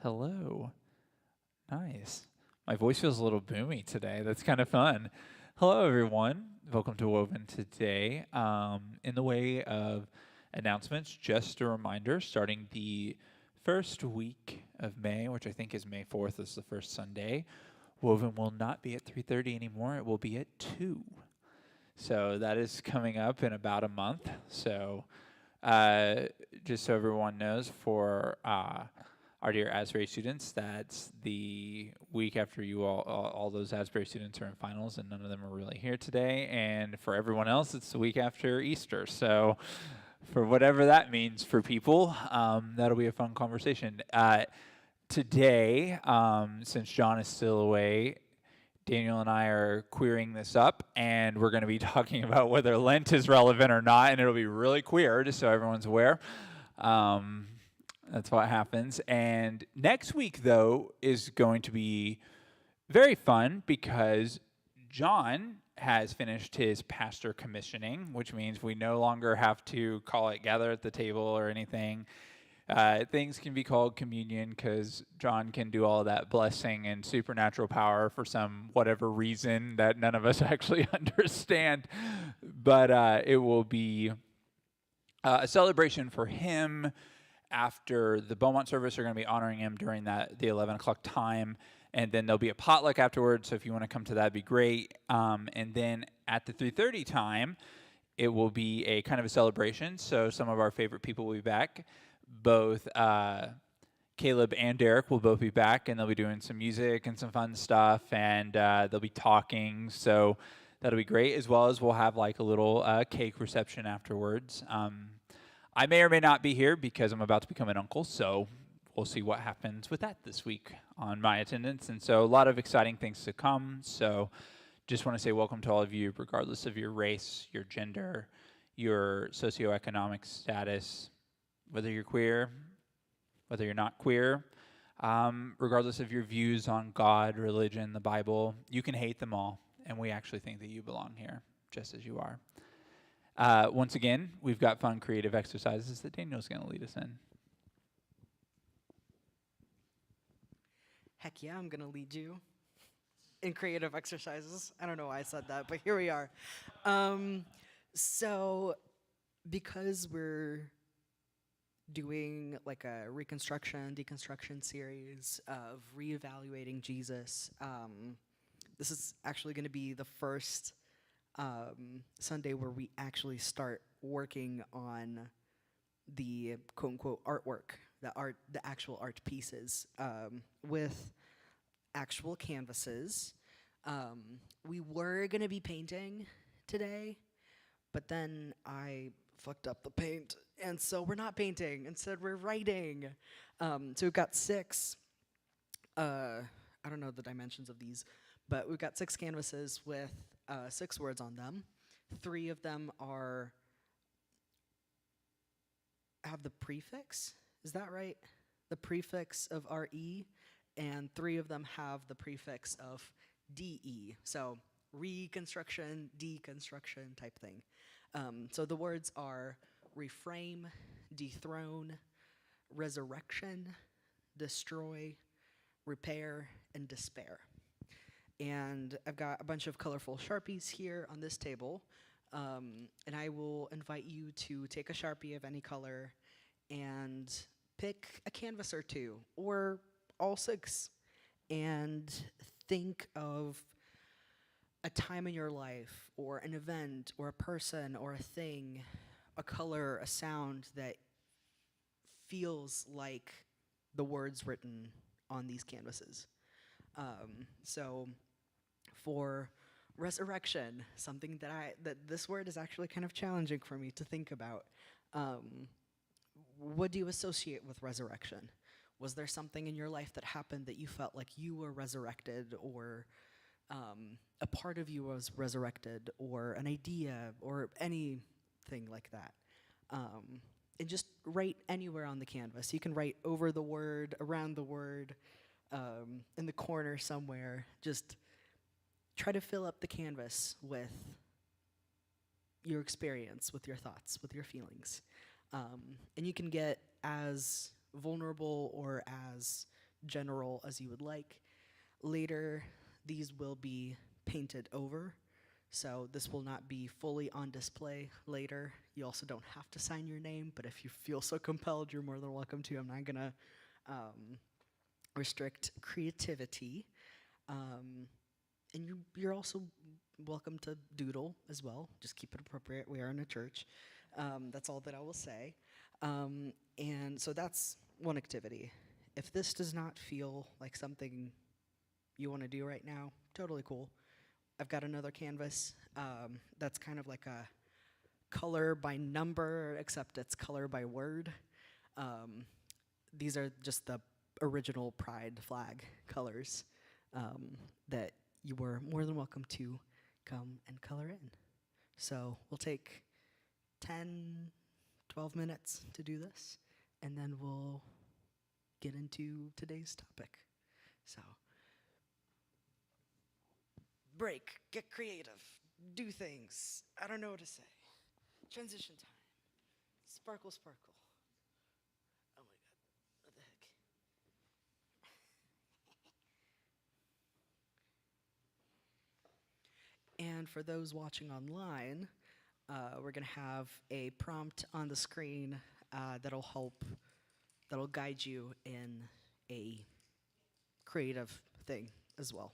Hello. Nice. My voice feels a little boomy today. That's kind of fun. Hello, everyone. Welcome to Woven today. In the way of announcements, just a reminder starting the first week of May, which I think is May 4th, is the first Sunday. Woven will not be at 3:30 anymore. It will be at 2. So that is coming up in about a month. So uh, just so everyone knows, for our dear Asbury students, that's the week after you all those Asbury students are in finals, and none of them are really here today. And for everyone else, it's the week after Easter. So for whatever that means for people, that'll be a fun conversation. Today, since John is still away, Daniel and I are queering this up, and we're going to be talking about whether Lent is relevant or not, and it'll be really queer, just so everyone's aware. That's what happens. And next week, though, is going to be very fun because John has finished his pastor commissioning, which means we no longer have to call it gather at the table or anything. Things can be called communion because John can do all that blessing and supernatural power for some whatever reason that none of us actually understand. But it will be a celebration for him. After the Beaumont service, we're going to be honoring him during the 11 o'clock time. And then there'll be a potluck afterwards, so if you want to come to that, it'd be great. And then at the 3:30 time, it will be a kind of a celebration. So some of our favorite people will be back. Both Caleb and Derek will both be back, and they'll be doing some music and some fun stuff, and they'll be talking. So that'll be great, as well as we'll have like a little cake reception afterwards. I may or may not be here because I'm about to become an uncle, so we'll see what happens with that this week on my attendance. And so a lot of exciting things to come. So just want to say welcome to all of you, regardless of your race, your gender, your socioeconomic status, whether you're queer, whether you're not queer, regardless of your views on God, religion, the Bible. You can hate them all, and we actually think that you belong here, just as you are. Once again, we've got fun creative exercises that Daniel's going to lead us in. Heck yeah, I'm going to lead you in creative exercises. I don't know why I said that, but here we are. So, because we're doing like a reconstruction, deconstruction series of reevaluating Jesus, this is actually going to be the first Sunday where we actually start working on the quote unquote artwork, the actual art pieces, with actual canvases. We were gonna be painting today, but then I fucked up the paint, and so we're not painting. Instead, we're writing. So we've got 6. I don't know the dimensions of these, but we've got 6 canvases with 6 words on them. 3 of them have the prefix. Is that right? The prefix of RE, and 3 of them have the prefix of DE. So reconstruction, deconstruction type thing. So the words are reframe, dethrone, resurrection, destroy, repair, and despair. And I've got a bunch of colorful Sharpies here on this table. And I will invite you to take a Sharpie of any color and pick a canvas or 2, or all 6, and think of a time in your life, or an event, or a person, or a thing, a color, a sound that feels like the words written on these canvases. So for resurrection, something that this word is actually kind of challenging for me to think about. What do you associate with resurrection? Was there something in your life that happened that you felt like you were resurrected, or a part of you was resurrected, or an idea, or anything like that? And just write anywhere on the canvas. You can write over the word, around the word, in the corner somewhere. Just try to fill up the canvas with your experience, with your thoughts, with your feelings. And you can get as vulnerable or as general as you would like. Later, these will be painted over, so this will not be fully on display later. You also don't have to sign your name, but if you feel so compelled, you're more than welcome to. I'm not gonna restrict creativity. Um, and you're also welcome to doodle as well. Just keep it appropriate. We are in a church. That's all that I will say. And so that's one activity. If this does not feel like something you want to do right now, totally cool. I've got another canvas that's kind of like a color by number, except it's color by word. Um, these are just the original Pride flag colors that you were more than welcome to come and color in. So we'll take 10, 12 minutes to do this, and then we'll get into today's topic. So, break, get creative, do things. I don't know what to say. Transition time. Sparkle, sparkle. Oh my god, what the heck? And for those watching online, we're going to have a prompt on the screen that'll guide you in a creative thing as well.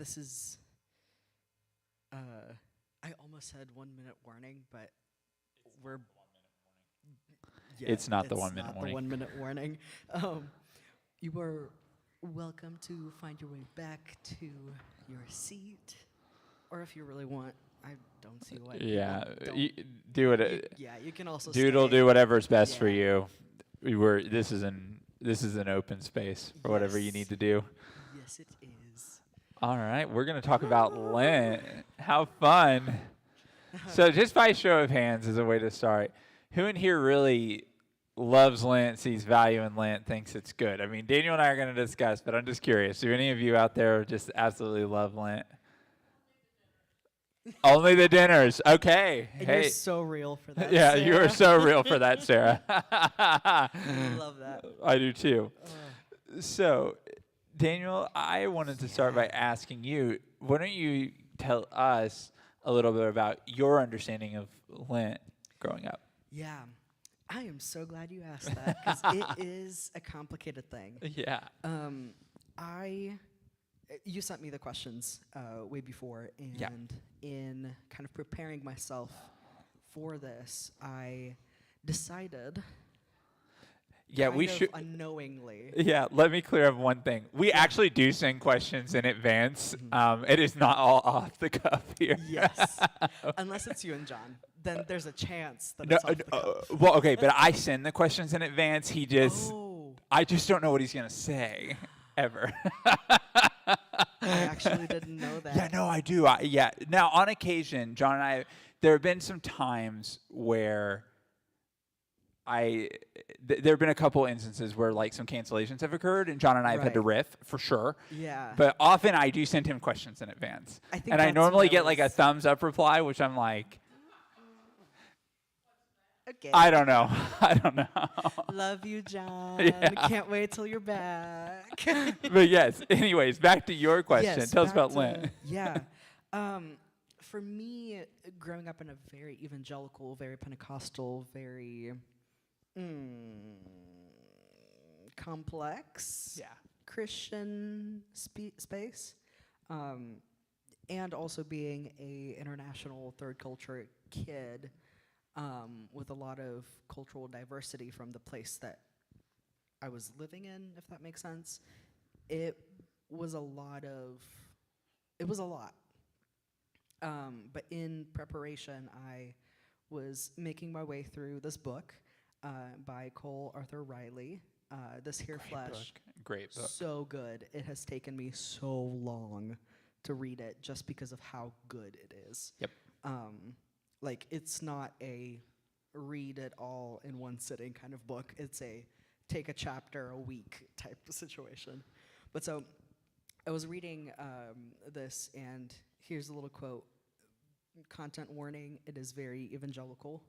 this is, I almost said 1 minute warning, but we're, yeah, It's not the 1 minute not warning. the 1 minute warning. You are welcome to find your way back to your seat, or if you really want, I don't see why. Yeah, people don't. do it. Yeah, you can also Dude will stay. do whatever's best for Yeah. you. This is an open space for whatever you Yes. need to do. Yes, it is. All right, we're gonna talk about Lent. How fun! So, just by show of hands, as a way to start, who in here really loves Lent, sees value in Lent, thinks it's good? I mean, Daniel and I are gonna discuss, but I'm just curious. Do any of you out there just absolutely love Lent? Only the dinners. Okay. And Hey. you're so real for that. Yeah, you are Sarah. so real for that, Sarah. I love that. I do too. Ugh. So, Daniel, I wanted to start by asking you, why don't you tell us a little bit about your understanding of Lent growing up? Yeah, I am so glad you asked that because it is a complicated thing. Yeah. You sent me the questions way before, and in kind of preparing myself for this, I decided. Yeah, we kind of should. unknowingly. Yeah, let me clear up one thing. We actually do send questions in advance. It is not all off the cuff here. Yes, unless it's you and John, then there's a chance that No, it's off the cuff. well, okay, but I send the questions in advance. He just, Oh, I just don't know what he's gonna say ever. I actually didn't know that. Yeah, no, I do. Yeah. Now, on occasion, John and I, there have been some times where there have been a couple instances where like some cancellations have occurred, and John and I have had to Right. riff for sure. Yeah. But often I do send him questions in advance, I think and I that's normally what I get like a was- thumbs up reply, which I'm like, Okay. I don't know, I don't know. Love you, John. Yeah. Can't wait till you're back. But yes, anyways, back to your question. Yes, Tell us back about to- Lent. Yeah. For me, growing up in a very evangelical, very Pentecostal, very complex Yeah. Christian space, and also being a international third culture kid, with a lot of cultural diversity from the place that I was living in, if that makes sense. It was a lot. But in preparation, I was making my way through this book by Cole Arthur Riley, This Here Flesh. Great book. So good. It has taken me so long to read it just because of how good it is. Yep. Like, it's not a read it all in one sitting kind of book. It's a take a chapter a week type of situation. But so I was reading this, and here's a little quote. Content warning, it is very evangelical.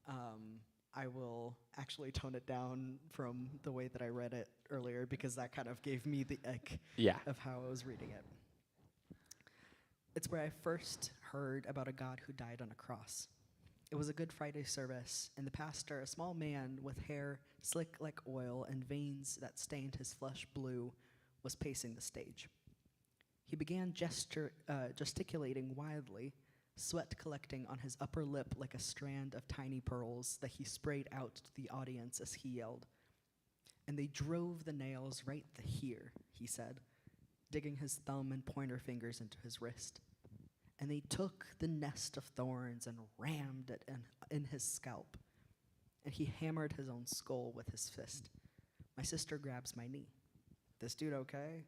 I will actually tone it down from the way that I read it earlier because that kind of gave me the ick Yeah. of how I was reading it. It's where I first heard about a God who died on a cross. It was a Good Friday service, and the pastor, a small man with hair slick like oil and veins that stained his flesh blue, was pacing the stage. He began gesticulating wildly, sweat collecting on his upper lip like a strand of tiny pearls that he sprayed out to the audience as he yelled. And they drove the nails right here, he said, digging his thumb and pointer fingers into his wrist. And they took the nest of thorns and rammed it in his scalp. And he hammered his own skull with his fist. My sister grabs my knee. This dude okay?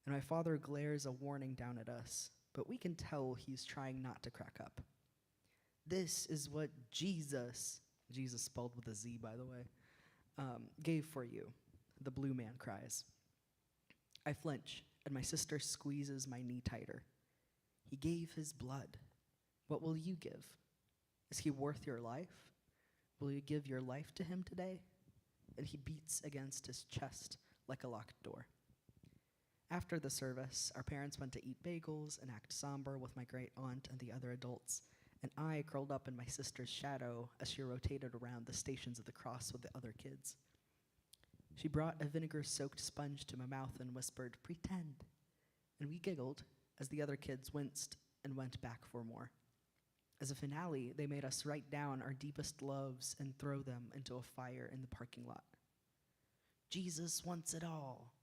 And my father glares a warning down at us, but we can tell he's trying not to crack up. This is what Jesus spelled with a Z, by the way, gave for you, the blue man cries. I flinch, and my sister squeezes my knee tighter. He gave his blood. What will you give? Is he worth your life? Will you give your life to him today? And he beats against his chest like a locked door. After the service, our parents went to eat bagels and act somber with my great aunt and the other adults, and I curled up in my sister's shadow as she rotated around the Stations of the Cross with the other kids. She brought a vinegar-soaked sponge to my mouth and whispered, "Pretend." and we giggled as the other kids winced and went back for more. As a finale, they made us write down our deepest loves and throw them into a fire in the parking lot. Jesus wants it all.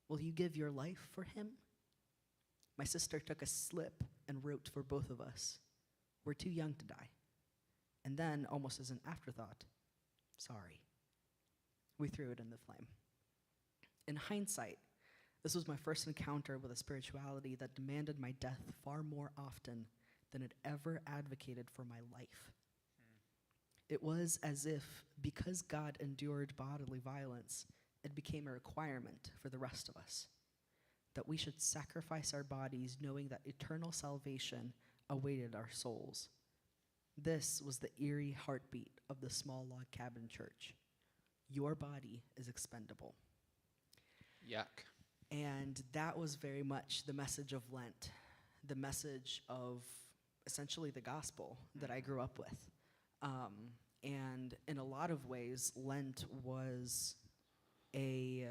Will you give your life for him? My sister took a slip and wrote for both of us. We're too young to die. And then, almost as an afterthought, sorry. We threw it in the flame. In hindsight, this was my first encounter with a spirituality that demanded my death far more often than it ever advocated for my life. It was as if, because God endured bodily violence, it became a requirement for the rest of us, that we should sacrifice our bodies knowing that eternal salvation awaited our souls. This was the eerie heartbeat of the small log cabin church. Your body is expendable. Yuck. And that was very much the message of Lent, the message of essentially the gospel that I grew up with. And in a lot of ways, Lent was a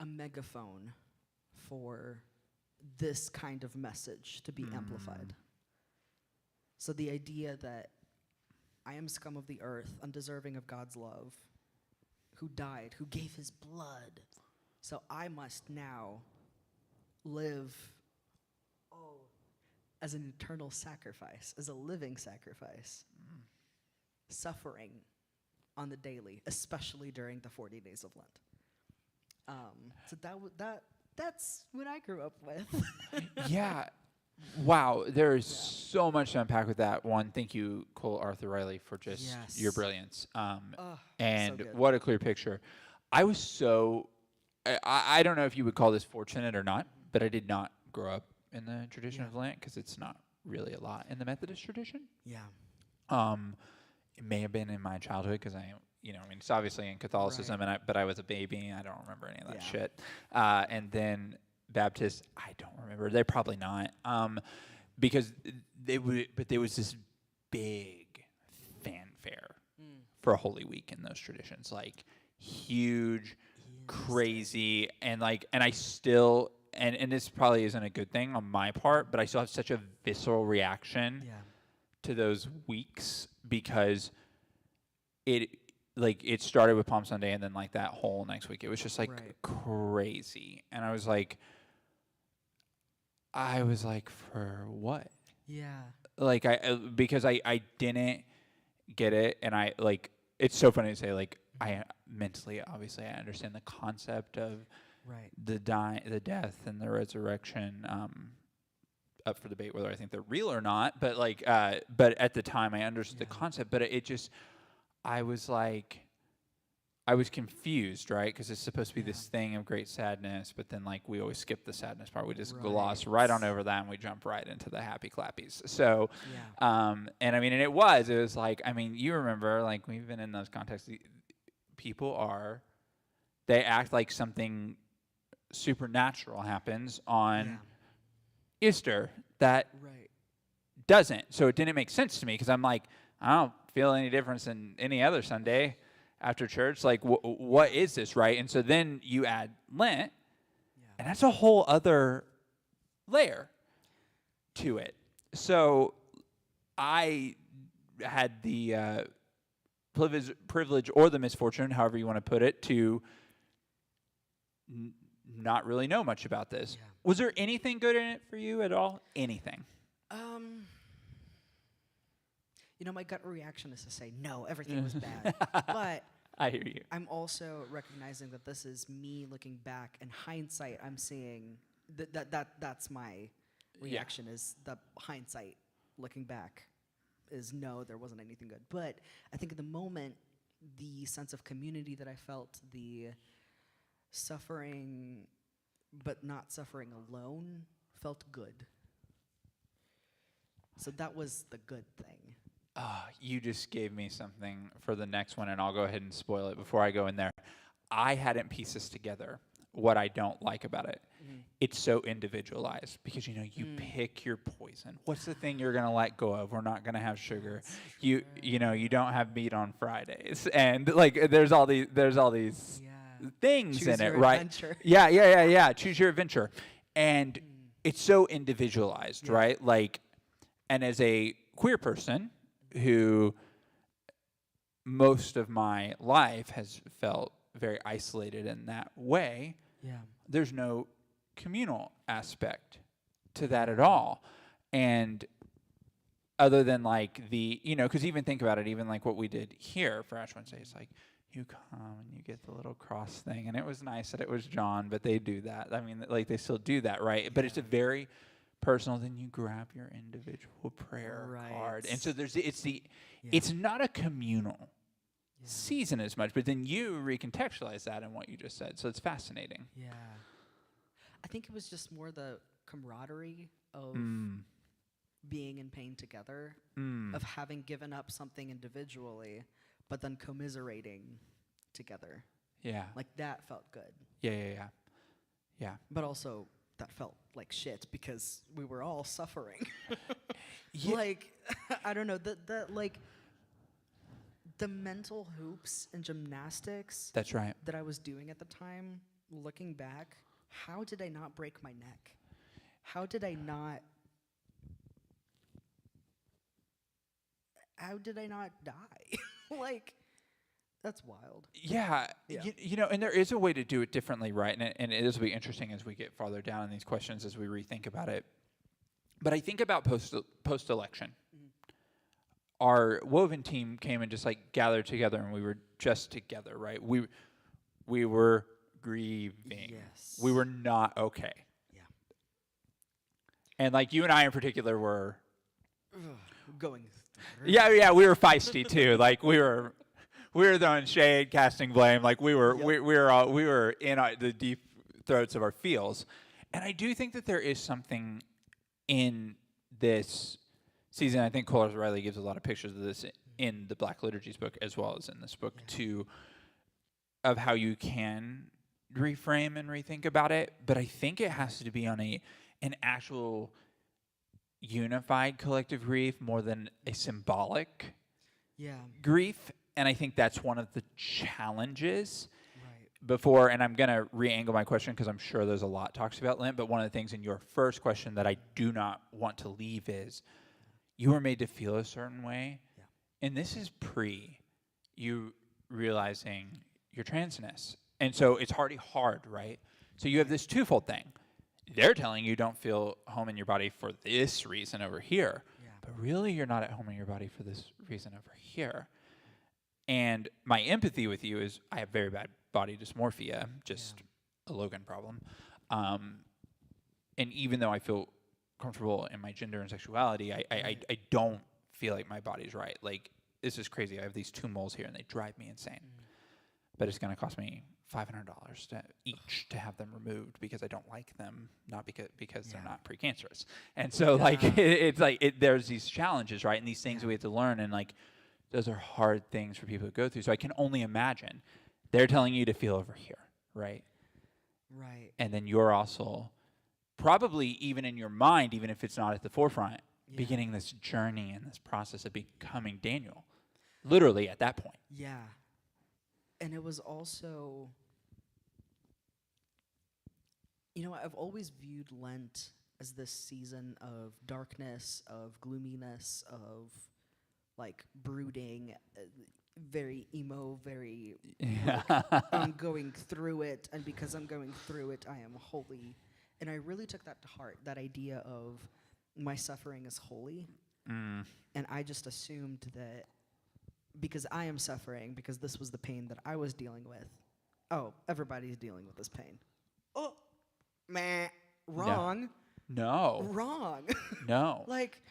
megaphone for this kind of message to be amplified. So the idea that I am scum of the earth, undeserving of God's love, who died, who gave his blood, so I must now live as an eternal sacrifice, as a living sacrifice, suffering on the daily, especially during the 40 days of Lent. So that's what I grew up with. Yeah. Wow. There is so much to unpack with that. One, thank you, Cole Arthur Riley, for just your brilliance. And so good. what a clear picture. I was so, I don't know if you would call this fortunate or not, but I did not grow up in the tradition of Lent because it's not really a lot in the Methodist tradition. Yeah. It may have been in my childhood because I mean, it's obviously in Catholicism, but I was a baby. I don't remember any of that shit. And then Baptist, I don't remember. They're probably not. Because there was this big fanfare for a Holy Week in those traditions, like huge, crazy, and I still, and this probably isn't a good thing on my part, but I still have such a visceral reaction to those weeks because it started with Palm Sunday and then that whole next week, it was just crazy. And I was like, for what? Yeah. Because I didn't get it, and it's so funny to say, I mentally, obviously, I understand the concept of the death and the resurrection, up for debate whether I think they're real or not, but but at the time I understood the concept, but I was confused, right? Because it's supposed to be this thing of great sadness, but then we always skip the sadness part. We just gloss right on over that, and we jump right into the happy clappies. So, and I mean, and it was you remember, we've been in those contexts. They act like something supernatural happens on Easter that doesn't. So it didn't make sense to me because I'm I don't feel any difference than any other Sunday after church. What is this, right? And so then you add Lent, and that's a whole other layer to it. So I had the privilege or the misfortune, however you want to put it, to not really know much about this. Yeah. Was there anything good in it for you at all? Anything? My gut reaction is to say no, everything was bad. But I hear you. I'm also recognizing that this is me looking back. In hindsight, I'm seeing that's my reaction is the hindsight looking back is no, there wasn't anything good. But I think at the moment, the sense of community that I felt, the suffering but not suffering alone felt good. So that was the good thing. You just gave me something for the next one, and I'll go ahead and spoil it before I go in there. I hadn't pieced this together, what I don't like about it. It's so individualized because, you pick your poison. What's the thing you're going to let go of? We're not going to have sugar. You don't have meat on Fridays. And, there's all these. things Choose in it, your right? adventure. Yeah. Choose your adventure. And it's so individualized, Yeah. right? Like, and as a queer person who most of my life has felt very isolated in that way, Yeah. there's no communal aspect to that at all. And other than like because even think about it, even like what we did here for Ash Wednesday, it's like you come and you get the little cross thing. And it was nice that it was John, but they do that. I mean, like they still do that, right? But it's a very personal, then you grab your individual prayer card. And so it's not a communal season as much, but then you recontextualize that in what you just said. So it's fascinating. Yeah. I think it was just more the camaraderie of being in pain together, of having given up something individually, but then commiserating together. Yeah. Like that felt good. Yeah. But also that felt like shit because we were all suffering. Yeah. Like, I don't know, like the mental hoops and gymnastics That's right. that I was doing at the time, looking back, how did I not break my neck? How did I not die? Like, that's wild. Yeah. Yeah. And there is a way to do it differently, right? And it will be interesting as we get farther down in these questions as we rethink about it. But I think about post-election. Our Woven team came and just like gathered together, and we were just together, right? We were grieving. Yes. We were not okay. Yeah. And like you and I in particular were Going through. Yeah, we were feisty too. Like we were throwing shade, casting blame. Like we were in the deep throats of our feels. And I do think that there is something in this season. I think Cole Riley gives a lot of pictures of this in the Black Liturgies book as well as in this book too, of how you can reframe and rethink about it. But I think it has to be on an actual unified collective grief more than a symbolic grief. And I think that's one of the challenges before, and I'm going to re-angle my question because I'm sure there's a lot talks about Lent, but one of the things in your first question that I do not want to leave is you were made to feel a certain way, and this is pre you realizing your transness. And so it's already hard, right? So you have this twofold thing. They're telling you don't feel home in your body for this reason over here, but really you're not at home in your body for this reason over here. And my empathy with you is I have very bad body dysmorphia, just a Logan problem. And even though I feel comfortable in my gender and sexuality, I don't feel like my body's right. Like, this is crazy. I have these 2 moles here, and they drive me insane. But it's going to cost me $500 each to have them removed because I don't like them, not because they're not precancerous. And so, like, it's like there's these challenges, right, and these things we have to learn, and, like, those are hard things for people to go through. So I can only imagine they're telling you to feel over here, right? Right. And then you're also probably even in your mind, even if it's not at the forefront, beginning this journey and this process of becoming Daniel, literally at that point. Yeah. And it was also, I've always viewed Lent as this season of darkness, of gloominess, of like brooding, very emo, very I'm going through it, and because I'm going through it, I am holy. And I really took that to heart, that idea of my suffering is holy. And I just assumed that because I am suffering, because this was the pain that I was dealing with, everybody's dealing with this pain. Oh, meh, wrong. No. Wrong. No. Like,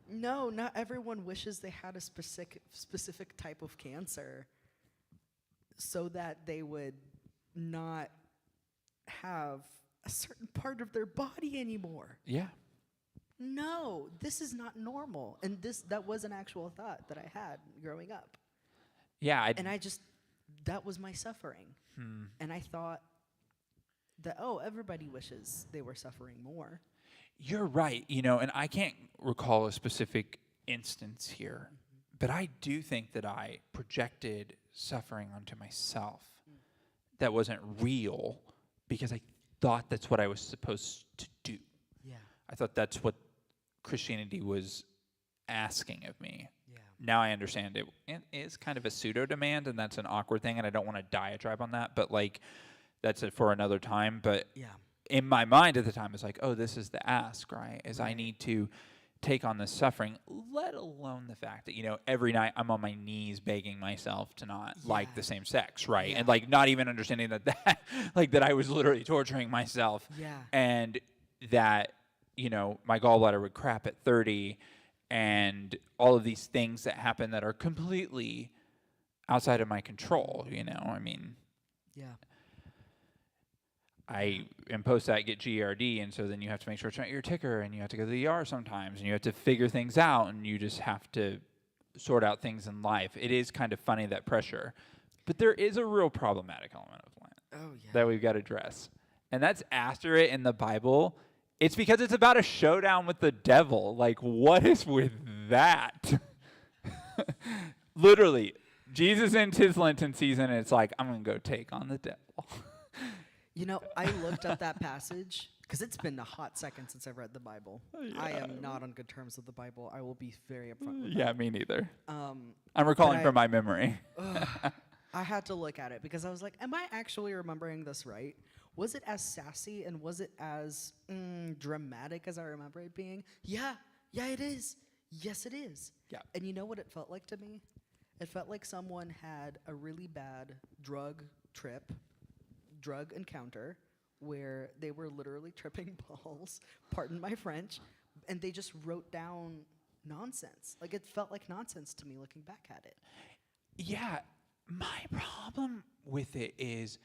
no, not everyone wishes they had a specific type of cancer so that they would not have a certain part of their body anymore. Yeah. No, this is not normal. And that was an actual thought that I had growing up. Yeah. That was my suffering. And I thought that, everybody wishes they were suffering more. You're right, and I can't recall a specific instance here, but I do think that I projected suffering onto myself that wasn't real because I thought that's what I was supposed to do. Yeah. I thought that's what Christianity was asking of me. Yeah. Now I understand it is kind of a pseudo demand, and that's an awkward thing, and I don't want to diatribe on that, but like that's it for another time. But Yeah. in my mind at the time, it's like, oh, this is the ask, right? Is I Right. need to take on this suffering, let alone the fact that, every night I'm on my knees begging myself to not like Yeah. the same sex, right? Yeah. And like not even understanding that like that I was literally torturing myself. Yeah. And that, my gallbladder would crap at 30 and all of these things that happen that are completely outside of my control, I mean, Yeah. I in post-that get GERD, and so then you have to make sure it's not your ticker, and you have to go to the ER sometimes, and you have to figure things out, and you just have to sort out things in life. It is kind of funny, that pressure. But there is a real problematic element of Lent Oh yeah. that we've got to address. And that's after it in the Bible. It's because it's about a showdown with the devil. Like, what is with that? Literally, Jesus ends his Lenten season, and it's like, I'm going to go take on the devil. I looked up that passage because it's been a hot second since I've read the Bible. I am not on good terms with the Bible. I will be very upfront with Yeah, me neither. that. I'm recalling I- from my memory. I had to look at it because I was like, am I actually remembering this right? Was it as sassy and was it as dramatic as I remember it being? Yeah, it is. Yes, it is. Yeah. And you know what it felt like to me? It felt like someone had a really bad drug encounter, where they were literally tripping balls, pardon my French, and they just wrote down nonsense. Like, it felt like nonsense to me looking back at it. Yeah, my problem with it is,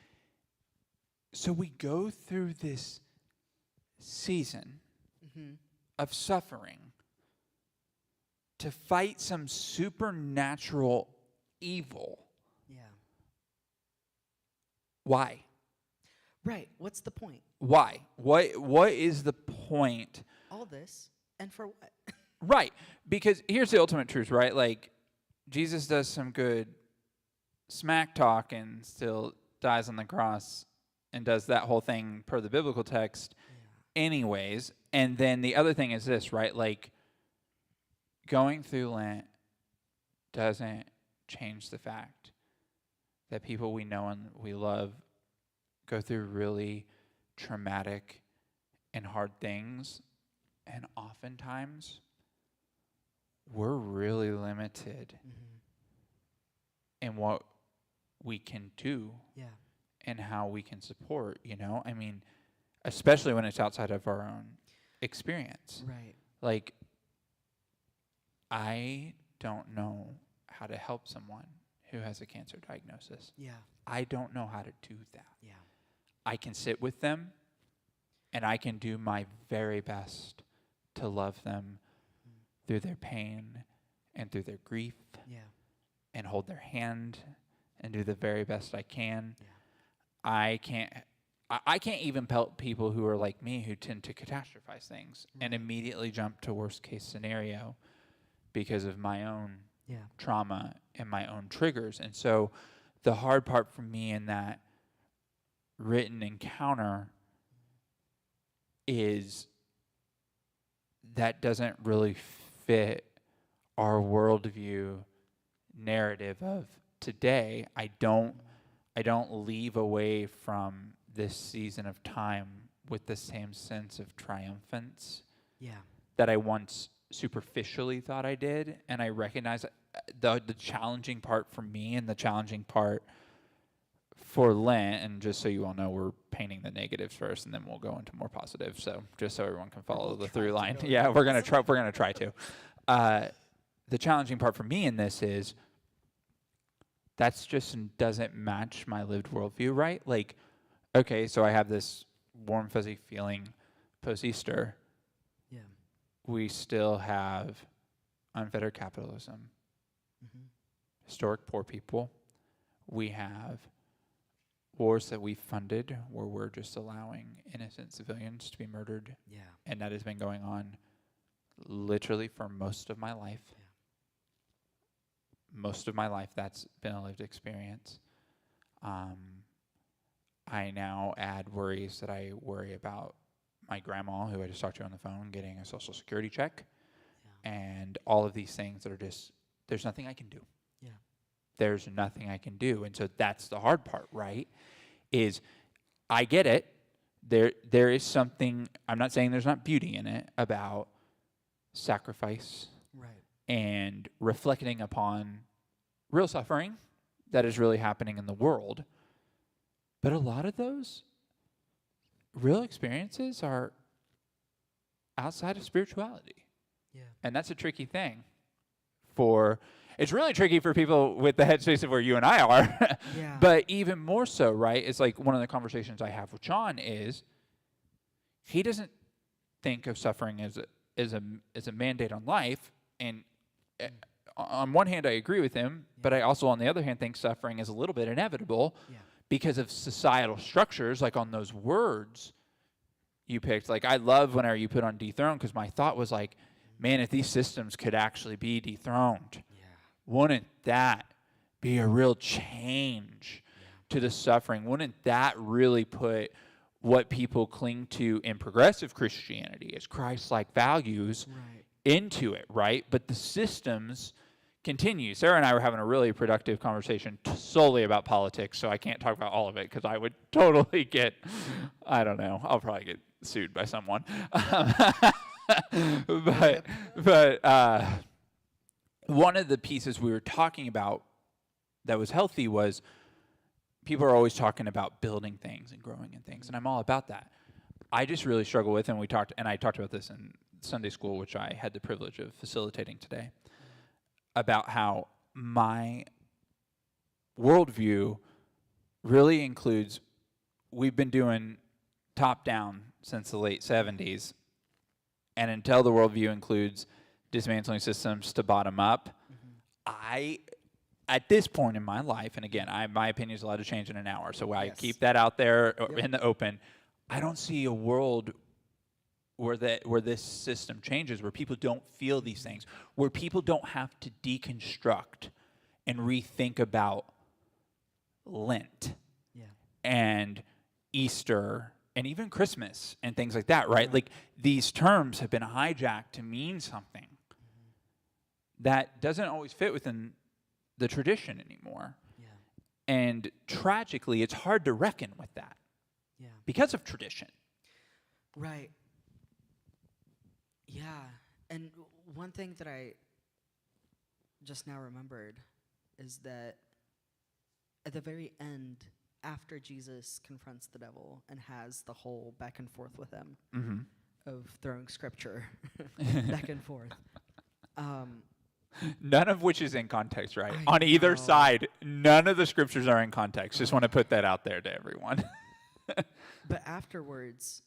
so we go through this season of suffering to fight some supernatural evil. Yeah. Why? Right. What's the point? Why? What is the point? All this, and for what? Right. Because here's the ultimate truth, right? Like, Jesus does some good smack talk and still dies on the cross and does that whole thing per the biblical text anyways. And then the other thing is this, right? Like, going through Lent doesn't change the fact that people we know and we love go through really traumatic and hard things, and oftentimes we're really limited in what we can do Yeah. and how we can support, I mean, especially when it's outside of our own experience. Right. Like, I don't know how to help someone who has a cancer diagnosis. Yeah. I don't know how to do that. Yeah. I can sit with them, and I can do my very best to love them through their pain and through their grief, Yeah. and hold their hand and do the very best I can. Yeah. I can't even help people who are like me, who tend to catastrophize things and Right. immediately jump to worst case scenario because of my own Yeah. trauma and my own triggers. And so the hard part for me in that written encounter is that doesn't really fit our worldview narrative of today. I don't leave away from this season of time with the same sense of triumphance Yeah. that I once superficially thought I did. And I recognize the challenging part for me and the challenging part for Lent, and just so you all know, we're painting the negatives first, and then we'll go into more positives. So just so everyone can follow we'll the try through to line. go Yeah, into we're gonna try. We're gonna try to. The challenging part for me in this is that's just doesn't match my lived worldview, right? Like, okay, so I have this warm, fuzzy feeling post-Easter. Yeah. We still have unfettered capitalism, historic poor people. We have wars that we funded where we're just allowing innocent civilians to be murdered. Yeah. And that has been going on literally for most of my life. Yeah. Most of my life, that's been a lived experience. I now add worries that I worry about my grandma, who I just talked to on the phone, getting a Social Security check, and all of these things that are just, there's nothing I can do. Yeah. There's nothing I can do. And so that's the hard part, right? Is I get it. There is something, I'm not saying there's not beauty in it, about sacrifice Right. and reflecting upon real suffering that is really happening in the world. But a lot of those real experiences are outside of spirituality. Yeah. And that's a tricky thing it's really tricky for people with the headspace of where you and I are. Yeah. But even more so, right? It's like one of the conversations I have with John is he doesn't think of suffering as a mandate on life. And on one hand, I agree with him, but I also, on the other hand, think suffering is a little bit inevitable because of societal structures, like on those words you picked. Like, I love whenever you put on dethroned, because my thought was like, man, if these systems could actually be dethroned, wouldn't that be a real change to the suffering? Wouldn't that really put what people cling to in progressive Christianity as Christ-like values into it, right? But the systems continue. Sarah and I were having a really productive conversation solely about politics, so I can't talk about all of it because I would totally get, I don't know, I'll probably get sued by someone. But one of the pieces we were talking about that was healthy was people are always talking about building things and growing in things, and I'm all about that. I just really struggle with, and I talked about this in Sunday school, which I had the privilege of facilitating today, about how my worldview really includes, we've been doing top-down since the late 70s, and until the worldview includes dismantling systems to bottom up, at this point in my life, and again, my opinion is allowed to change in an hour, so I keep that out there in the open. I don't see a world where this system changes, where people don't feel these things, where people don't have to deconstruct and rethink about Lent and Easter and even Christmas and things like that, right? Like, these terms have been hijacked to mean something that doesn't always fit within the tradition anymore. And tragically, it's hard to reckon with that because of tradition. Right. Yeah. And one thing that I just now remembered is that at the very end, after Jesus confronts the devil and has the whole back and forth with him of throwing scripture back and forth, none of which is in context, right? On either side, none of the scriptures are in context. Just want to put that out there to everyone. But afterwards,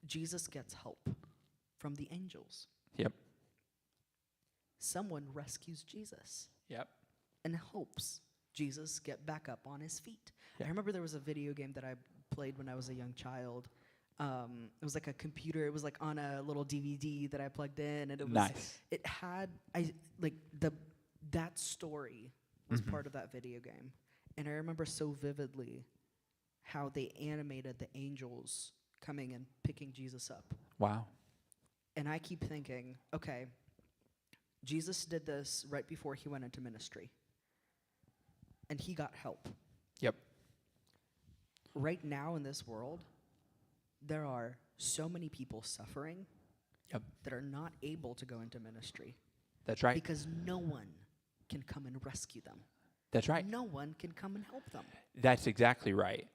Jesus gets help from the angels. Yep. Someone rescues Jesus. Yep. And helps Jesus get back up on his feet. I remember there was a video game that I played when I was a young child. It was like a computer. It was like on a little DVD that I plugged in, and it was nice. It had that story was part of that video game, and I remember so vividly how they animated the angels coming and picking Jesus up. Wow. And I keep thinking, okay, Jesus did this right before he went into ministry. And he got help. Yep. Right now in this world, there are so many people suffering that are not able to go into ministry. That's right. Because no one can come and rescue them. That's right. No one can come and help them. That's exactly right.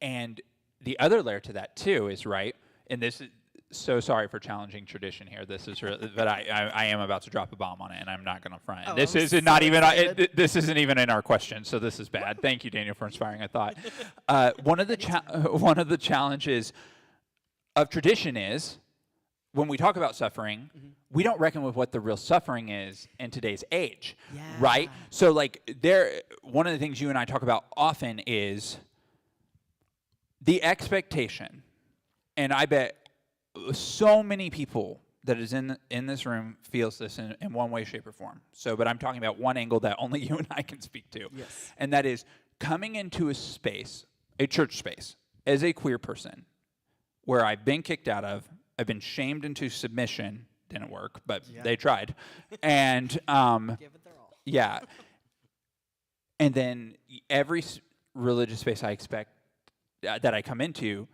And the other layer to that, too, is, right, and this is, so sorry for challenging tradition here. This is really, but I am about to drop a bomb on it, and I'm not going to front. Oh, this I'm isn't so not even. excited. This isn't even in our question, so this is bad. Thank you, Daniel, for inspiring a thought. One of the challenges of tradition is when we talk about suffering, we don't reckon with what the real suffering is in today's age, right? So, like, one of the things you and I talk about often is the expectation, and I bet so many people that is in this room feels this in one way, shape, or form. So, but I'm talking about one angle that only you and I can speak to. Yes. And that is coming into a space a church space as a queer person where I've been kicked out of, I've been shamed into submission, didn't work, but they tried. And Give it their all. yeah. And then every religious space I expect that I come into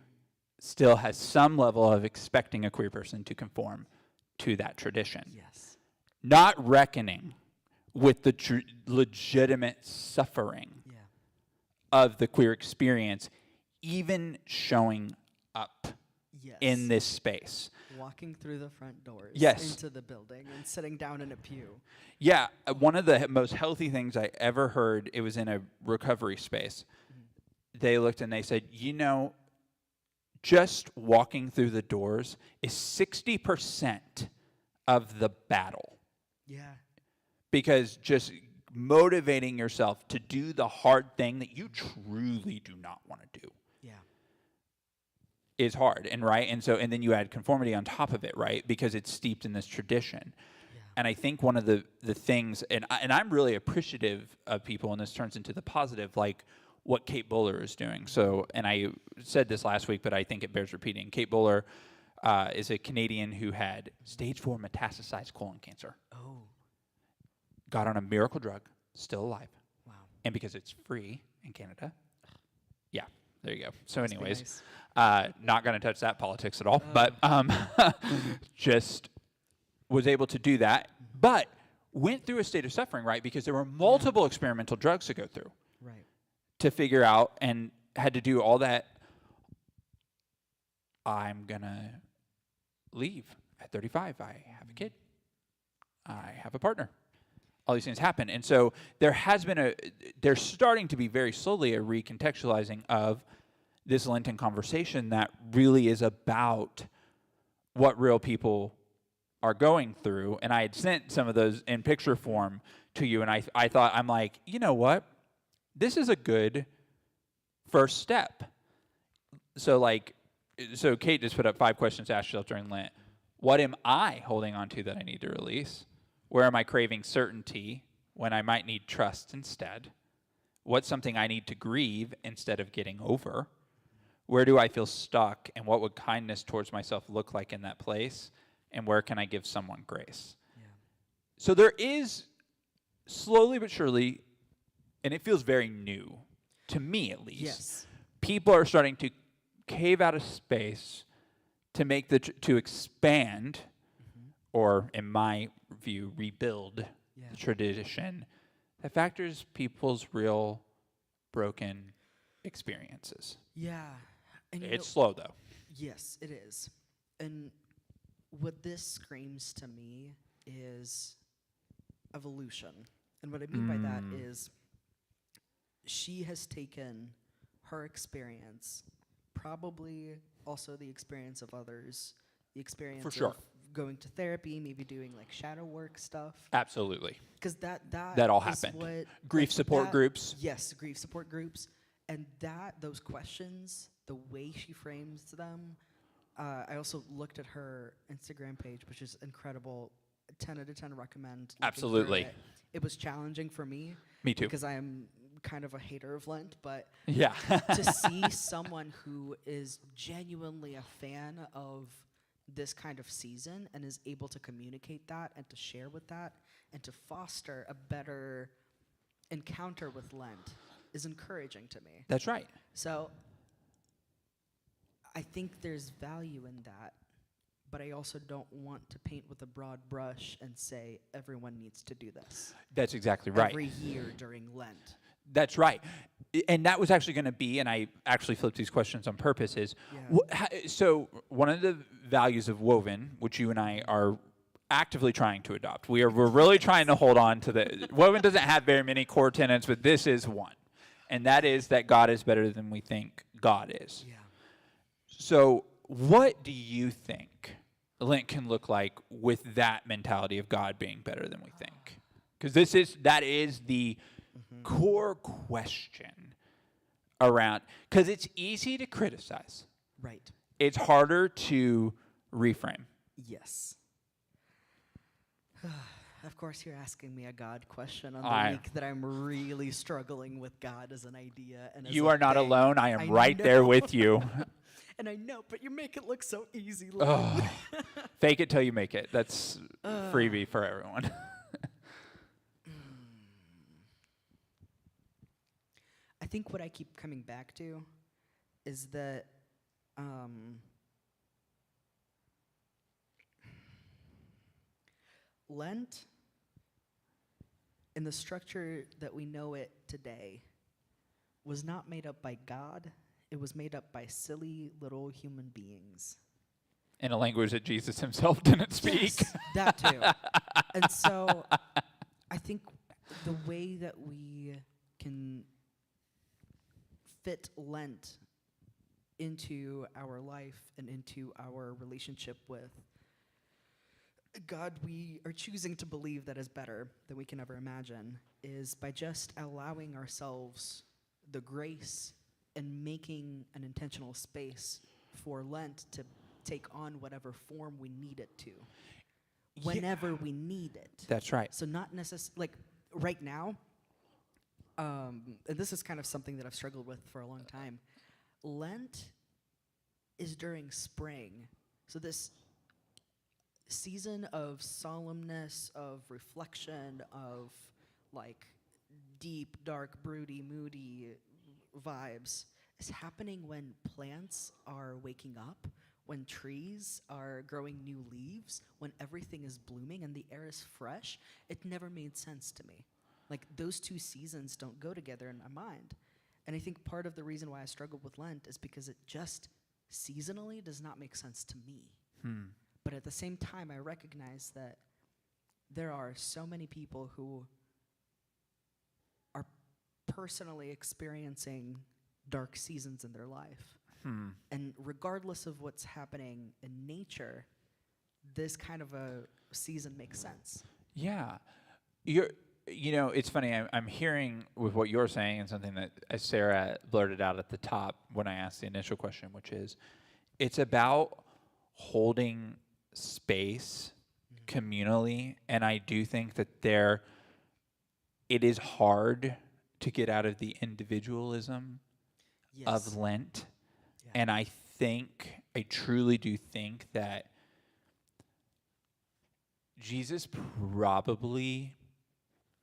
still has some level of expecting a queer person to conform to that tradition. Yes. Not reckoning with the legitimate suffering of the queer experience, even showing up in this space. Walking through the front doors into the building and sitting down in a pew. Yeah, one of the most healthy things I ever heard, it was in a recovery space. They looked and they said, just walking through the doors is 60% of the battle. Yeah. Because just motivating yourself to do the hard thing that you truly do not want to do is hard, and then you add conformity on top of it, right? Because it's steeped in this tradition. And I think one of the things, and I'm really appreciative of people, and this turns into the positive, like what Kate Bowler is doing. So, and I said this last week, but I think it bears repeating. Kate Bowler is a Canadian who had stage 4 metastasized colon cancer. Oh. Got on a miracle drug, still alive. Wow. And because it's free in Canada. Yeah, there you go. So anyways, nice. Not going to touch that politics at all, but just was able to do that, but went through a state of suffering, right? Because there were multiple experimental drugs to go through. Right. To figure out, and had to do all that. I'm going to leave at 35. I have a kid. I have a partner. All these things happen. And so there's starting to be very slowly a recontextualizing of this Lenten conversation that really is about what real people are going through. And I had sent some of those in picture form to you, and I thought, I'm like, you know what? This is a good first step. So Kate just put up 5 questions to ask yourself during Lent. What am I holding on to that I need to release? Where am I craving certainty when I might need trust instead? What's something I need to grieve instead of getting over? Where do I feel stuck, and what would kindness towards myself look like in that place? And where can I give someone grace? Yeah. So there is, slowly but surely, and it feels very new, to me at least, people are starting to cave out of space to make to expand, or in my view, rebuild the tradition that factors people's real broken experiences. Yeah. And it's slow, though. Yes, it is. And what this screams to me is evolution. And what I mean by that is she has taken her experience, probably also the experience of others, the experience of going to therapy, maybe doing like shadow work stuff. Absolutely. Because that all happened. Grief support groups. Yes, grief support groups. And those questions, the way she frames them, I also looked at her Instagram page, which is incredible. 10 out of 10 recommend. Absolutely. It was challenging for me. Me too. Because I am kind of a hater of Lent, but to see someone who is genuinely a fan of this kind of season and is able to communicate that and to share with that and to foster a better encounter with Lent is encouraging to me. That's right. So I think there's value in that, but I also don't want to paint with a broad brush and say everyone needs to do this. That's exactly right. Every year during Lent. That's right. And that was actually going to be, and I actually flipped these questions on purpose, is so one of the values of Woven, which you and I are actively trying to adopt, we're really trying to hold on to the, Woven doesn't have very many core tenets, but this is one. And that is that God is better than we think God is. Yeah. So what do you think Lent can look like with that mentality of God being better than we think? Because that is the core question around, because it's easy to criticize. Right. It's harder to reframe. Yes. Of course, you're asking me a God question on I- the week that I'm really struggling with God as an idea and as You a are not thing. alone. I am I right there know. with you. And I know, but you make it look so easy. Len. Oh, fake it till you make it. That's freebie for everyone. I think what I keep coming back to is that Lent, in the structure that we know it today, was not made up by God. It was made up by silly little human beings. In a language that Jesus himself didn't speak. Yes, that too. And so I think the way that we can fit Lent into our life and into our relationship with God, we are choosing to believe that is better than we can ever imagine, is by just allowing ourselves the grace and making an intentional space for Lent to take on whatever form we need it to, whenever we need it. That's right. So not necessarily, like right now, and this is kind of something that I've struggled with for a long time. Lent is during spring. So this season of solemnness, of reflection, of like deep, dark, broody, moody vibes is happening when plants are waking up, when trees are growing new leaves, when everything is blooming and the air is fresh. It never made sense to me. Like those two seasons don't go together in my mind. And I think part of the reason why I struggled with Lent is because it just seasonally does not make sense to me. But at the same time, I recognize that there are so many people who are personally experiencing dark seasons in their life. And regardless of what's happening in nature, this kind of a season makes sense. Yeah. It's funny. I'm hearing with what you're saying and something that Sarah blurted out at the top when I asked the initial question, which is, it's about holding space communally, and I do think that it is hard to get out of the individualism of Lent, and I truly do think that Jesus probably,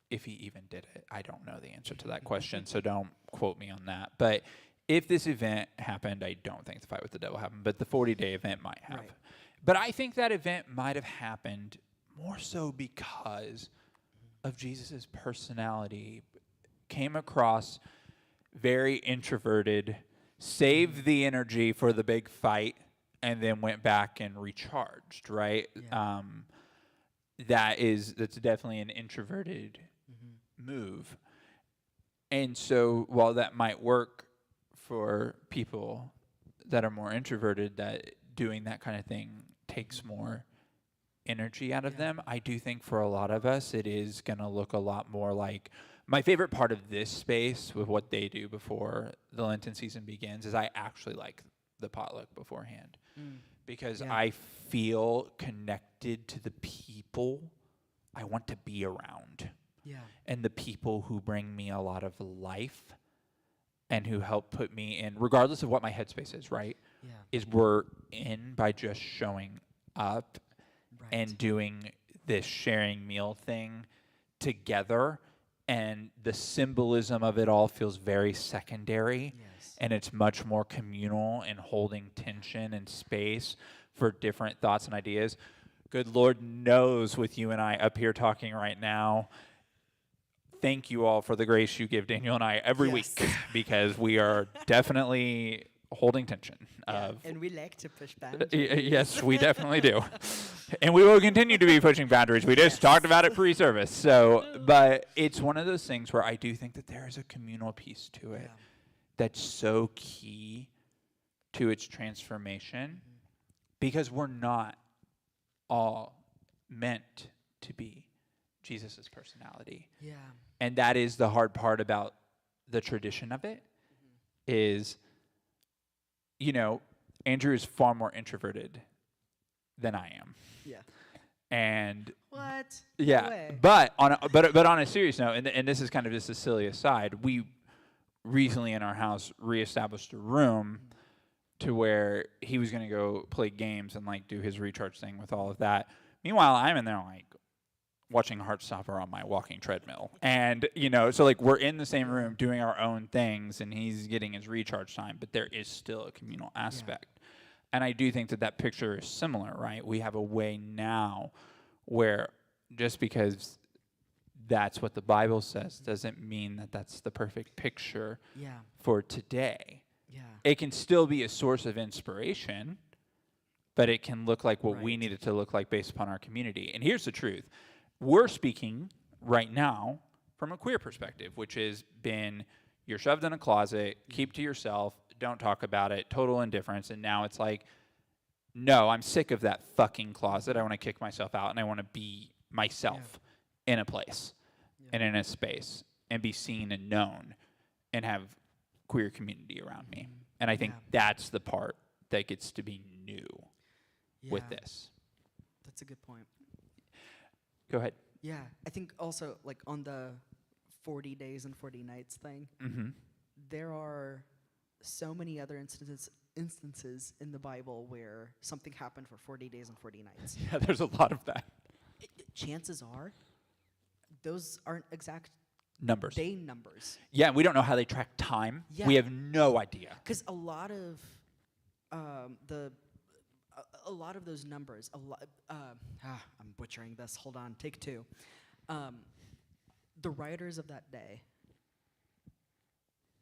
if he even did it, I don't know the answer to that question, so don't quote me on that, but if this event happened, I don't think the fight with the devil happened, but the 40-day event might have. Right. But I think that event might have happened more so because of Jesus' personality. Came across very introverted, saved the energy for the big fight, and then went back and recharged, right? Yeah. That's definitely an introverted move. And so while that might work for people that are more introverted, that doing that kind of thing takes more energy out of them, I do think for a lot of us it is going to look a lot more like, my favorite part of this space with what they do before the Lenten season begins is I actually like the potluck beforehand because I feel connected to the people I want to be around. Yeah. And the people who bring me a lot of life and who help put me in, regardless of what my headspace is, right? Yeah. Is we're in by just showing up and doing this sharing meal thing together. And the symbolism of it all feels very secondary. Yes. And it's much more communal and holding tension and space for different thoughts and ideas. Good Lord knows with you and I up here talking right now, thank you all for the grace you give Daniel and I every week, because we are definitely holding tension. And we like to push boundaries. Yes, we definitely do. And we will continue to be pushing boundaries. We just talked about it pre-service. So, but it's one of those things where I do think that there is a communal piece to it that's so key to its transformation, because we're not all meant to be Jesus' personality. Yeah. And that is the hard part about the tradition of it, is, Andrew is far more introverted than I am. Yeah. And What? yeah, No way. but on a serious note, and this is kind of just a silly aside, we recently in our house reestablished a room to where he was going to go play games and like do his recharge thing with all of that. Meanwhile, I'm in there like watching Heartstopper on my walking treadmill, and so like we're in the same room doing our own things, and he's getting his recharge time, but there is still a communal aspect. And I do think that picture is similar, right? We have a way now where just because that's what the Bible says doesn't mean that that's the perfect picture for today. Yeah. It can still be a source of inspiration, but it can look like what we need it to look like based upon our community. And here's the truth. We're speaking right now from a queer perspective, which has been you're shoved in a closet, keep to yourself, don't talk about it, total indifference. And now it's like, no, I'm sick of that fucking closet. I want to kick myself out, and I want to be myself in a place and in a space and be seen and known and have queer community around me. And I think that's the part that gets to be new with this. That's a good point. Go ahead. Yeah, I think also like on the 40 days and 40 nights thing, there are so many other instances in the Bible where something happened for 40 days and 40 nights. Yeah, there's a lot of that. Chances are, those aren't exact Numbers. day numbers. Yeah, we don't know how they track time. Yeah. We have no idea. Because a lot of a lot of those numbers, I'm butchering this. Hold on, take two. The writers of that day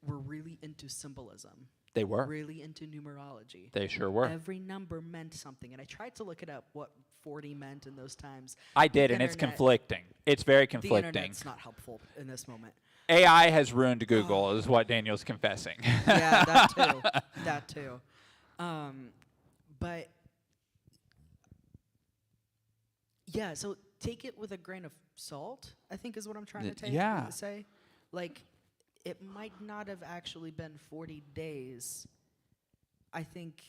were really into symbolism. They were. Really into numerology. They sure were. Every number meant something, and I tried to look it up what 40 meant in those times. I did, and it's conflicting. It's very The conflicting. internet's not helpful in this moment. AI has ruined Google, is what Daniel's confessing. Yeah, that too. That too. But yeah, so take it with a grain of salt, I think is what I'm trying to say. Like, it might not have actually been 40 days. I think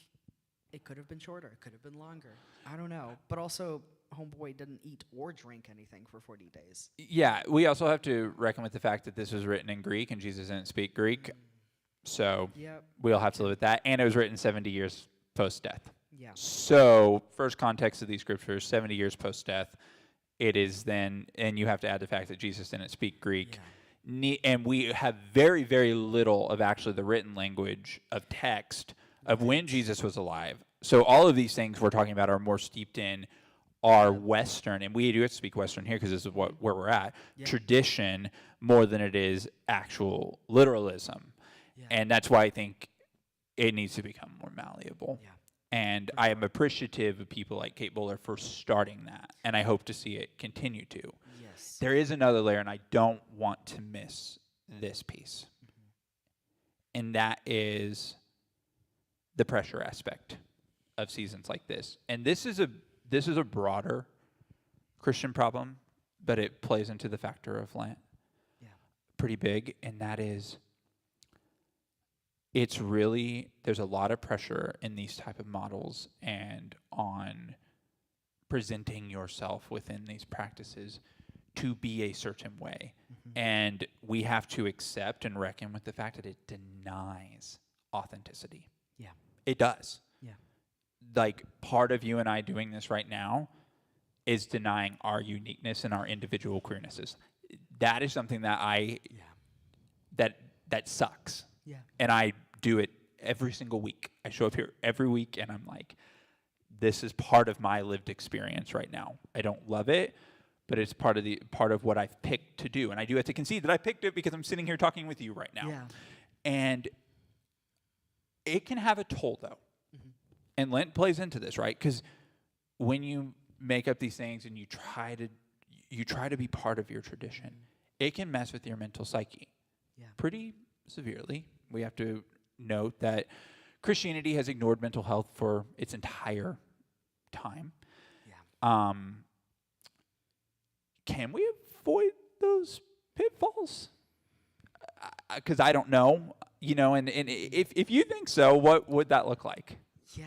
it could have been shorter. It could have been longer. I don't know. But also, homeboy didn't eat or drink anything for 40 days. Yeah, we also have to reckon with the fact that this was written in Greek and Jesus didn't speak Greek. So we'll have to live with that. And it was written 70 years post-death. Yeah. So first context of these scriptures, 70 years post-death, it is then, and you have to add the fact that Jesus didn't speak Greek. And we have very, very little of actually the written language of text of when Jesus was alive. So all of these things we're talking about are more steeped in our Western, and we do have to speak Western here because this is where we're at, tradition more than it is actual literalism. And that's why I think it needs to become more malleable. And I am appreciative of people like Kate Bowler for starting that, and I hope to see it continue to. Yes. There is another layer, and I don't want to miss this piece. And that is the pressure aspect of seasons like this. And this is a broader Christian problem, but it plays into the factor of Lent pretty big, and that is there's a lot of pressure in these type of models and on presenting yourself within these practices to be a certain way. And we have to accept and reckon with the fact that it denies authenticity. Yeah. It does. Yeah. Like, part of you and I doing this right now is denying our uniqueness and our individual queernesses. That is something that that sucks. Yeah. And I do it every single week. I show up here every week, and I'm like, this is part of my lived experience right now. I don't love it, but it's part of what I've picked to do. And I do have to concede that I picked it because I'm sitting here talking with you right now. Yeah. And it can have a toll, though. And Lent plays into this, right? Because when you make up these things and you try to be part of your tradition, it can mess with your mental psyche pretty severely. We have to note that Christianity has ignored mental health for its entire time. Yeah. Can we avoid those pitfalls? Because I don't know, and if you think so, what would that look like? Yeah.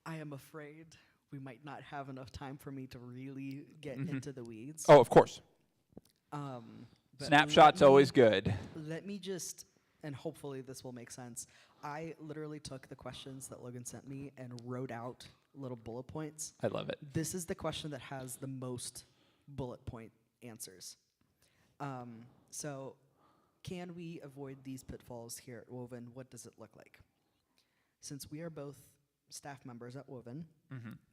I am afraid we might not have enough time for me to really get into the weeds. Oh, of course. But Snapshot's always good. Let me just, and hopefully this will make sense. I literally took the questions that Logan sent me and wrote out little bullet points. I love it. This is the question that has the most bullet point answers. So, can we avoid these pitfalls here at Woven? What does it look like? Since we are both staff members at Woven,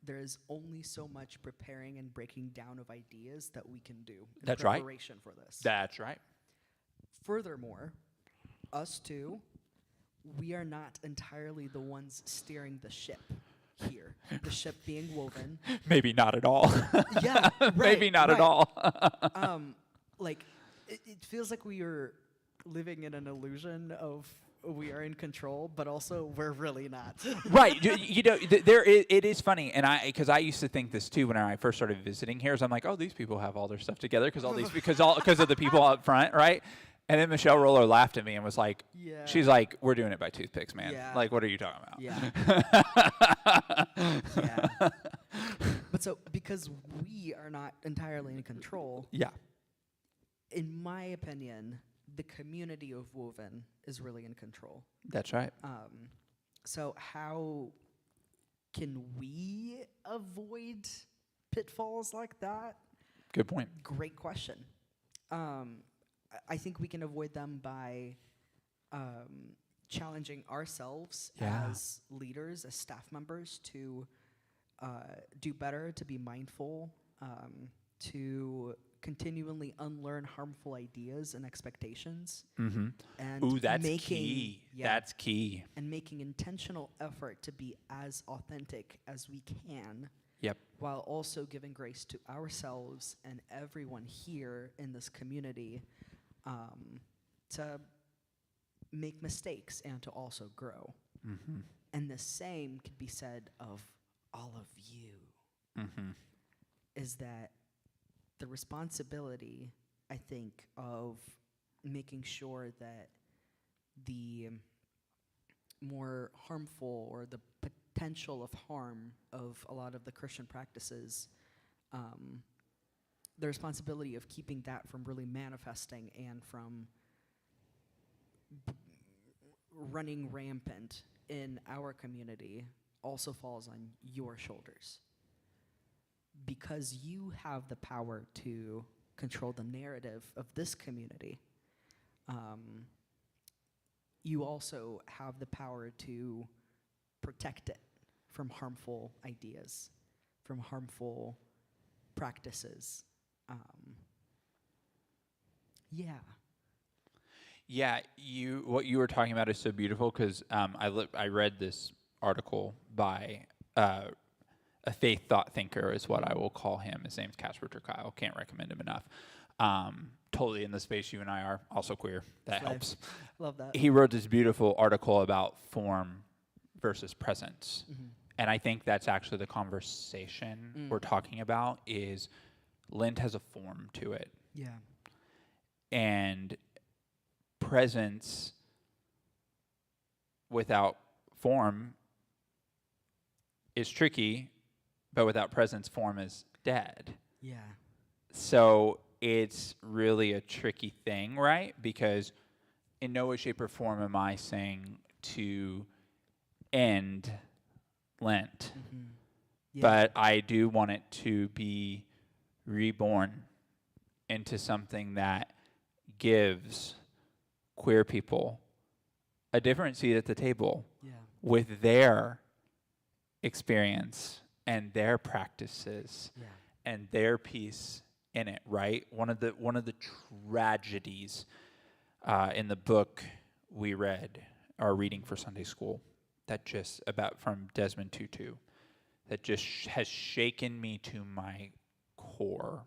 there is only so much preparing and breaking down of ideas that we can do in That's right. preparation for this. That's right. Furthermore, us two, we are not entirely the ones steering the ship here. The ship being Woven. Maybe not at all. Yeah, right, Maybe not at all. Like, it feels like we are living in an illusion of we are in control, but also we're really not. Right. It is funny, and because I used to think this too when I first started visiting here. Is I'm like, oh, these people have all their stuff together because of the people up front, right? And then Michelle Roller laughed at me and was like, Yeah. she's like, we're doing it by toothpicks, man. Yeah. Like, what are you talking about? Yeah. Yeah. But so, because we are not entirely in control, Yeah. in my opinion, the community of Woven is really in control. That's right. So how can we avoid pitfalls like that? Good point. Great question. I think we can avoid them by challenging ourselves as leaders, as staff members, to do better, to be mindful, to continually unlearn harmful ideas and expectations. Mm-hmm. And Ooh, that's key. Yeah, That's key. and making intentional effort to be as authentic as we can, Yep. while also giving grace to ourselves and everyone here in this community to make mistakes and to also grow. Mm-hmm. And the same could be said of all of you, Mm-hmm. is that the responsibility, I think, of making sure that the more harmful or the potential of harm of a lot of the Christian practices, the responsibility of keeping that from really manifesting and from running rampant in our community also falls on your shoulders. Because you have the power to control the narrative of this community, you also have the power to protect it from harmful ideas, from harmful practices. Yeah. Yeah, what you were talking about is so beautiful because I read this article by a faith thought thinker is what I will call him. His name's Casper ter Kuile. Can't recommend him enough. Totally in the space you and I are, also queer. That helps. Love that. He wrote this beautiful article about form versus presence. Mm-hmm. And I think that's actually the conversation we're talking about is Lent has a form to it. Yeah. And presence without form is tricky, but without presence, form is dead. Yeah. So it's really a tricky thing, right? Because in no way, shape, or form am I saying to end Lent. Mm-hmm. Yeah. But I do want it to be reborn into something that gives queer people a different seat at the table with their experience and their practices and their piece in it, right? One of the tragedies in the book we read, our reading for Sunday school, that just about from Desmond Tutu, that just has shaken me to my core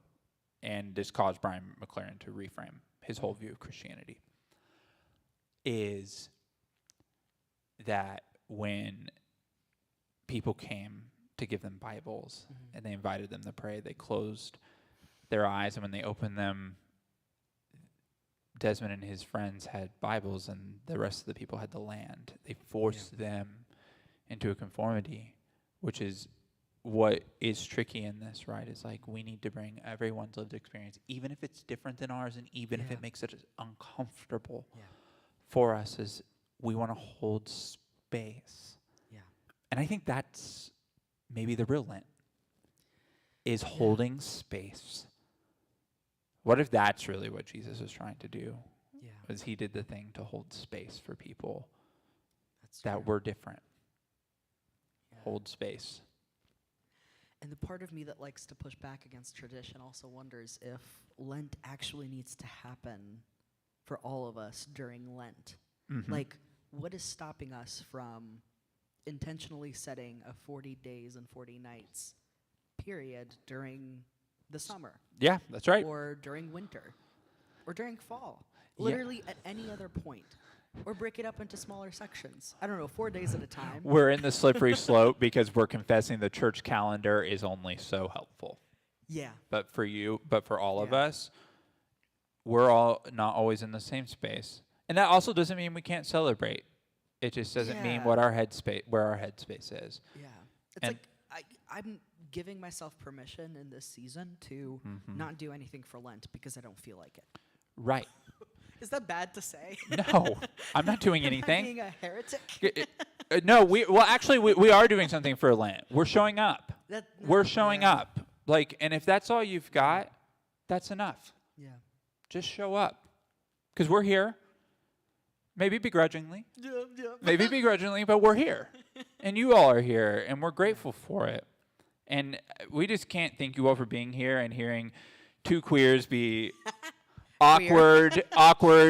and has caused Brian McLaren to reframe his whole view of Christianity, is that when people came to give them Bibles and they invited them to pray, they closed their eyes, and when they opened them, Desmond and his friends had Bibles and the rest of the people had the land. They forced them into a conformity, which is what is tricky in this, right, is like we need to bring everyone's lived experience, even if it's different than ours, and even if Yeah. it makes it uncomfortable Yeah. for us, is we want to hold space. Yeah. And I think that's maybe the real Lent, is holding space. What if that's really what Jesus was trying to do? Yeah. Was he did the thing to hold space for people That's that true. were different. Yeah. Hold space. And the part of me that likes to push back against tradition also wonders if Lent actually needs to happen for all of us during Lent. Mhm. Like, what is stopping us from intentionally setting a 40 days and 40 nights period during the summer Yeah, that's right. or during winter or during fall? Yeah. Literally at any other point. Or break it up into smaller sections. I don't know, 4 days at a time. We're in the slippery slope because we're confessing the church calendar is only so helpful. Yeah. But for all of Yeah. us, we're all not always in the same space. And that also doesn't mean we can't celebrate. It just doesn't mean Yeah. where our headspace is. Yeah. It's And- like I'm giving myself permission in this season to not do anything for Lent because I don't feel like it. Right. Is that bad to say? No, I'm not doing Am I anything. being a heretic? No, we are doing something for Lent. We're showing up. We're showing yeah. up. Like, and if that's all you've got, that's enough. Yeah. Just show up. Because we're here. Maybe begrudgingly. Yeah. Maybe begrudgingly, but we're here. And you all are here, and we're grateful for it. And we just can't thank you all for being here and hearing two queers be awkward,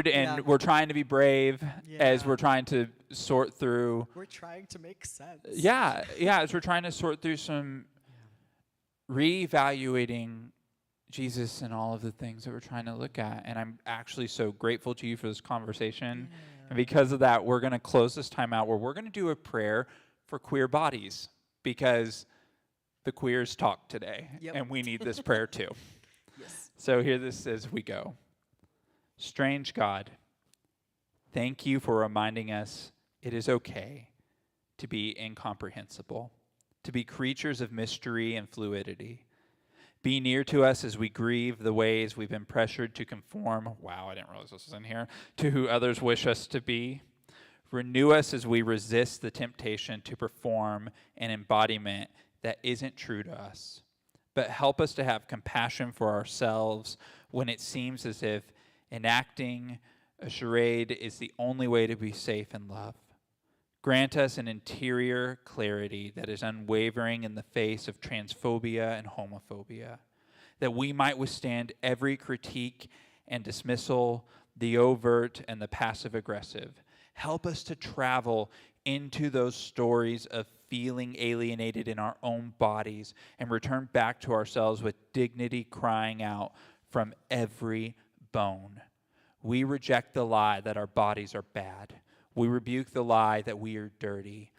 and Yeah. we're trying to be brave as Yeah. we're trying to sort through. We're trying to make sense. Yeah, as we're trying to sort through some reevaluating Jesus and all of the things that we're trying to look at. And I'm actually so grateful to you for this conversation. And because of that, we're going to close this time out where we're going to do a prayer for queer bodies because the queers talk today. Yep. And we need this prayer too. Yes. So hear this as we go. Strange God, thank you for reminding us it is okay to be incomprehensible, to be creatures of mystery and fluidity. Be near to us as we grieve the ways we've been pressured to conform. Wow, I didn't realize this was in here. To who others wish us to be. Renew us as we resist the temptation to perform an embodiment that isn't true to us. But help us to have compassion for ourselves when it seems as if enacting a charade is the only way to be safe in love. Grant us an interior clarity that is unwavering in the face of transphobia and homophobia, that we might withstand every critique and dismissal, the overt and the passive-aggressive. Help us to travel into those stories of feeling alienated in our own bodies and return back to ourselves with dignity crying out from every bone. We reject the lie that our bodies are bad. We rebuke the lie that we are dirty.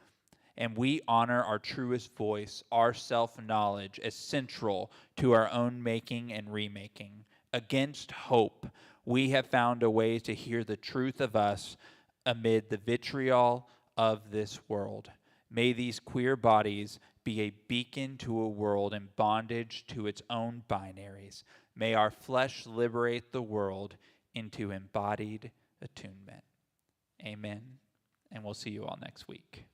And we honor our truest voice, our self-knowledge, as central to our own making and remaking. Against hope, we have found a way to hear the truth of us amid the vitriol of this world. May these queer bodies be a beacon to a world in bondage to its own binaries. May our flesh liberate the world into embodied attunement. Amen. And we'll see you all next week.